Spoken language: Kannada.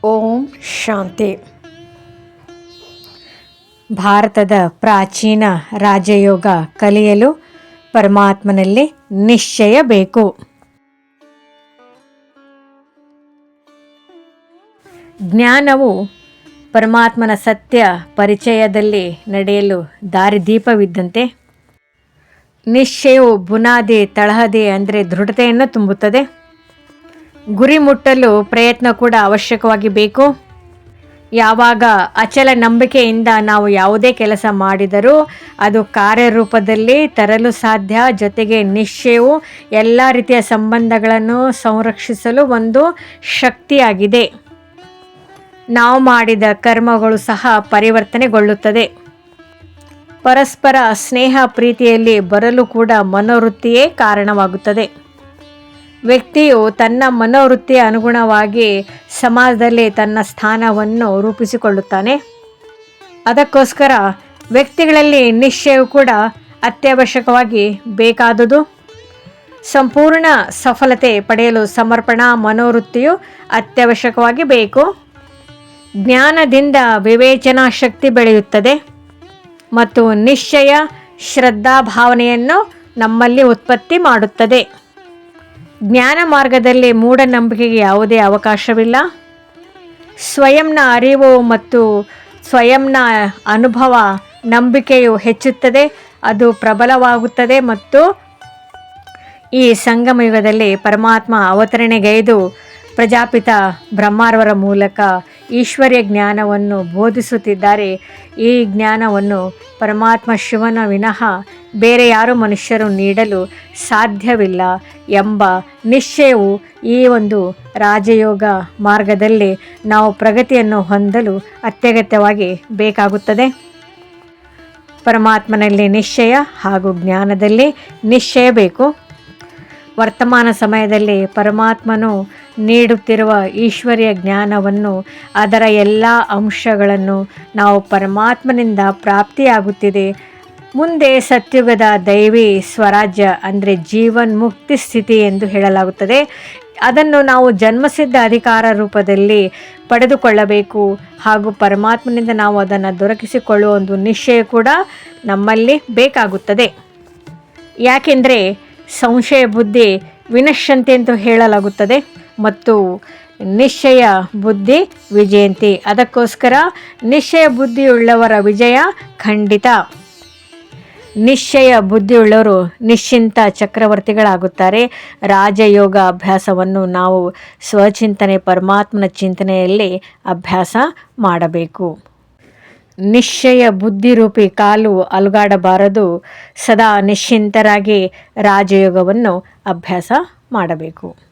ಓಂ ಶಾಂತಿ. ಭಾರತದ ಪ್ರಾಚೀನ ರಾಜಯೋಗ ಕಲಿಯಲು ಪರಮಾತ್ಮನಲ್ಲಿ ನಿಶ್ಚಯ ಬೇಕು. ಜ್ಞಾನವು ಪರಮಾತ್ಮನ ಸತ್ಯ ಪರಿಚಯದಲ್ಲಿ ನಡೆಯಲು ದಾರಿದೀಪವಿದ್ದಂತೆ. ನಿಶ್ಚಯವು ಬುನಾದಿ ತಳಹದಿ ಅಂದರೆ ದೃಢತೆಯನ್ನು ತುಂಬುತ್ತದೆ. ಗುರಿ ಮುಟ್ಟಲು ಪ್ರಯತ್ನ ಕೂಡ ಅವಶ್ಯಕವಾಗಿ ಬೇಕು. ಯಾವಾಗ ಅಚಲ ನಂಬಿಕೆಯಿಂದ ನಾವು ಯಾವುದೇ ಕೆಲಸ ಮಾಡಿದರೂ ಅದು ಕಾರ್ಯರೂಪದಲ್ಲಿ ತರಲು ಸಾಧ್ಯ. ಜೊತೆಗೆ ನಿಶ್ಚಯವು ಎಲ್ಲ ರೀತಿಯ ಸಂಬಂಧಗಳನ್ನು ಸಂರಕ್ಷಿಸಲು ಒಂದು ಶಕ್ತಿಯಾಗಿದೆ. ನಾವು ಮಾಡಿದ ಕರ್ಮಗಳು ಸಹ ಪರಿವರ್ತನೆಗೊಳ್ಳುತ್ತದೆ. ಪರಸ್ಪರ ಸ್ನೇಹ ಪ್ರೀತಿಯಲ್ಲಿ ಬರಲು ಕೂಡ ಮನೋವೃತ್ತಿಯೇ ಕಾರಣವಾಗುತ್ತದೆ. ವ್ಯಕ್ತಿಯು ತನ್ನ ಮನೋವೃತ್ತಿಯ ಅನುಗುಣವಾಗಿ ಸಮಾಜದಲ್ಲಿ ತನ್ನ ಸ್ಥಾನವನ್ನು ರೂಪಿಸಿಕೊಳ್ಳುತ್ತಾನೆ. ಅದಕ್ಕೋಸ್ಕರ ವ್ಯಕ್ತಿಗಳಲ್ಲಿ ನಿಶ್ಚಯವು ಕೂಡ ಅತ್ಯವಶ್ಯಕವಾಗಿ ಬೇಕಾದುದು. ಸಂಪೂರ್ಣ ಸಫಲತೆ ಪಡೆಯಲು ಸಮರ್ಪಣಾ ಮನೋವೃತ್ತಿಯು ಅತ್ಯವಶ್ಯಕವಾಗಿ ಬೇಕು. ಜ್ಞಾನದಿಂದ ವಿವೇಚನಾ ಶಕ್ತಿ ಬೆಳೆಯುತ್ತದೆ ಮತ್ತು ನಿಶ್ಚಯ ಶ್ರದ್ಧಾ ಭಾವನೆಯನ್ನು ನಮ್ಮಲ್ಲಿ ಉತ್ಪತ್ತಿ ಮಾಡುತ್ತದೆ. ಜ್ಞಾನ ಮಾರ್ಗದಲ್ಲಿ ಮೂಢನಂಬಿಕೆಗೆ ಯಾವುದೇ ಅವಕಾಶವಿಲ್ಲ. ಸ್ವಯಂನ ಅರಿವು ಮತ್ತು ಸ್ವಯಂನ ಅನುಭವ ನಂಬಿಕೆಯು ಹೆಚ್ಚುತ್ತದೆ, ಅದು ಪ್ರಬಲವಾಗುತ್ತದೆ ಮತ್ತು ಈ ಸಂಗಮಯುಗದಲ್ಲಿ ಪರಮಾತ್ಮ ಅವತರಣೆಗೈದು ಪ್ರಜಾಪಿತ ಬ್ರಹ್ಮರವರ ಮೂಲಕ ಈಶ್ವರ್ಯ ಜ್ಞಾನವನ್ನು ಬೋಧಿಸುತ್ತಿದ್ದಾರೆ. ಈ ಜ್ಞಾನವನ್ನು ಪರಮಾತ್ಮ ಶಿವನ ವಿನಃ ಬೇರೆ ಯಾರು ಮನುಷ್ಯರು ನೀಡಲು ಸಾಧ್ಯವಿಲ್ಲ ಎಂಬ ನಿಶ್ಚಯವು ಈ ಒಂದು ರಾಜಯೋಗ ಮಾರ್ಗದಲ್ಲಿ ನಾವು ಪ್ರಗತಿಯನ್ನು ಹೊಂದಲು ಅತ್ಯಗತ್ಯವಾಗಿ ಬೇಕಾಗುತ್ತದೆ. ಪರಮಾತ್ಮನಲ್ಲಿ ನಿಶ್ಚಯ ಹಾಗೂ ಜ್ಞಾನದಲ್ಲಿ ನಿಶ್ಚಯ ಬೇಕು. ವರ್ತಮಾನ ಸಮಯದಲ್ಲಿ ಪರಮಾತ್ಮನು ನೀಡುತ್ತಿರುವ ಈಶ್ವರ್ಯ ಜ್ಞಾನವನ್ನು, ಅದರ ಎಲ್ಲ ಅಂಶಗಳನ್ನು ನಾವು ಪರಮಾತ್ಮನಿಂದ ಪ್ರಾಪ್ತಿಯಾಗುತ್ತಿದೆ. ಮುಂದೆ ಸತ್ಯುಗದ ದೈವಿ ಸ್ವರಾಜ್ಯ ಅಂದರೆ ಜೀವನ್ ಮುಕ್ತಿ ಸ್ಥಿತಿ ಎಂದು ಹೇಳಲಾಗುತ್ತದೆ. ಅದನ್ನು ನಾವು ಜನ್ಮಸಿದ್ಧ ಅಧಿಕಾರ ರೂಪದಲ್ಲಿ ಪಡೆದುಕೊಳ್ಳಬೇಕು ಹಾಗೂ ಪರಮಾತ್ಮನಿಂದ ನಾವು ಅದನ್ನು ದೊರಕಿಸಿಕೊಳ್ಳುವ ಒಂದು ನಿಶ್ಚಯ ಕೂಡ ನಮ್ಮಲ್ಲಿ ಬೇಕಾಗುತ್ತದೆ. ಯಾಕೆಂದರೆ ಸಂಶಯ ಬುದ್ಧಿ ವಿನಶ್ಯಂತಿ ಎಂದು ಹೇಳಲಾಗುತ್ತದೆ ಮತ್ತು ನಿಶ್ಚಯ ಬುದ್ಧಿ ವಿಜಯಂತಿ. ಅದಕ್ಕೋಸ್ಕರ ನಿಶ್ಚಯ ಬುದ್ಧಿಯುಳ್ಳವರ ವಿಜಯ ಖಂಡಿತ. ನಿಶ್ಚಯ ಬುದ್ಧಿಯುಳ್ಳವರು ನಿಶ್ಚಿಂತ ಚಕ್ರವರ್ತಿಗಳಾಗುತ್ತಾರೆ. ರಾಜಯೋಗ ಅಭ್ಯಾಸವನ್ನು ನಾವು ಸ್ವಚಿಂತನೆ ಪರಮಾತ್ಮನ ಚಿಂತನೆಯಲ್ಲಿ ಅಭ್ಯಾಸ ಮಾಡಬೇಕು. ನಿಶ್ಚಯ ಬುದ್ಧಿರೂಪಿ ಕಾಲು ಅಲುಗಾಡಬಾರದು. ಸದಾ ನಿಶ್ಚಿಂತರಾಗಿ ರಾಜಯೋಗವನ್ನು ಅಭ್ಯಾಸ ಮಾಡಬೇಕು.